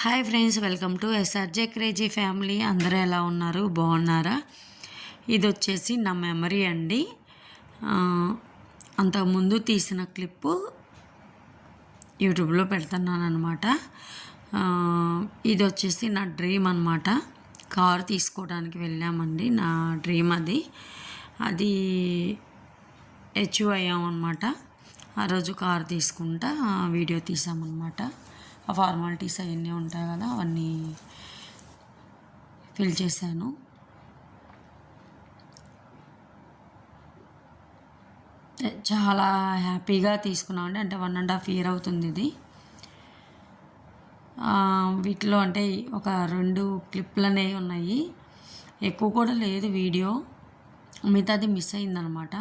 Hi friends, welcome to SRJ crazy family. అందరూ ఎలా ఉన్నారు? బాగున్నారా? ఇది వచ్చేసి నా మెమరీ అండి. అంతకుముందు తీసిన క్లిప్పు యూట్యూబ్లో పెడుతున్నాను అనమాట. ఇది వచ్చేసి నా డ్రీమ్ అనమాట. కారు తీసుకోవడానికి వెళ్ళామండి. నా డ్రీమ్ అది అచీవ్ అయ్యామన్నమాట. ఆ రోజు కారు తీసుకుంటా వీడియో తీసామన్నమాట. ఆ ఫార్మాలిటీస్ అవన్నీ ఉంటాయి కదా, అవన్నీ ఫిల్ చేశాను. చాలా హ్యాపీగా తీసుకున్నామండి. అంటే 1.5 year అవుతుంది ఇది. వీటిలో అంటే ఒక 2 క్లిప్లు అనేవి ఉన్నాయి, ఎక్కువ కూడా లేదు వీడియో. మిగతాది మిస్ అయిందనమాట.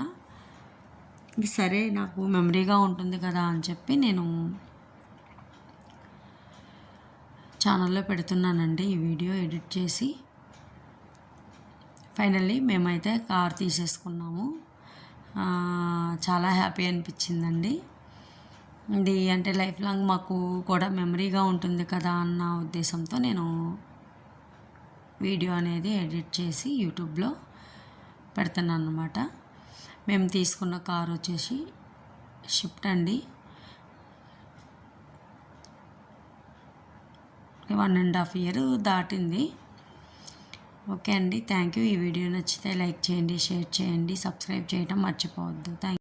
సరే, నాకు మెమరీగా ఉంటుంది కదా అని చెప్పి నేను ఛానల్లో పెడుతున్నానండి ఈ వీడియో ఎడిట్ చేసి. ఫైనల్లీ మేమైతే కార్ తీసేసుకున్నాము. చాలా హ్యాపీ అనిపించిందండి. ఇది అంటే లైఫ్ లాంగ్ మాకు కూడా మెమరీగా ఉంటుంది కదా అన్న ఉద్దేశంతో నేను వీడియో అనేది ఎడిట్ చేసి యూట్యూబ్లో పెడుతున్నాను అనమాట. మేము తీసుకున్న కారు వచ్చేసి షిఫ్ట్ అండి. 1.5 year దాటింది. ఓకే అండి, థ్యాంక్ యూ. ఈ వీడియో నచ్చితే లైక్ చేయండి, షేర్ చేయండి, సబ్స్క్రైబ్ చేయడం మర్చిపోవద్దు. థ్యాంక్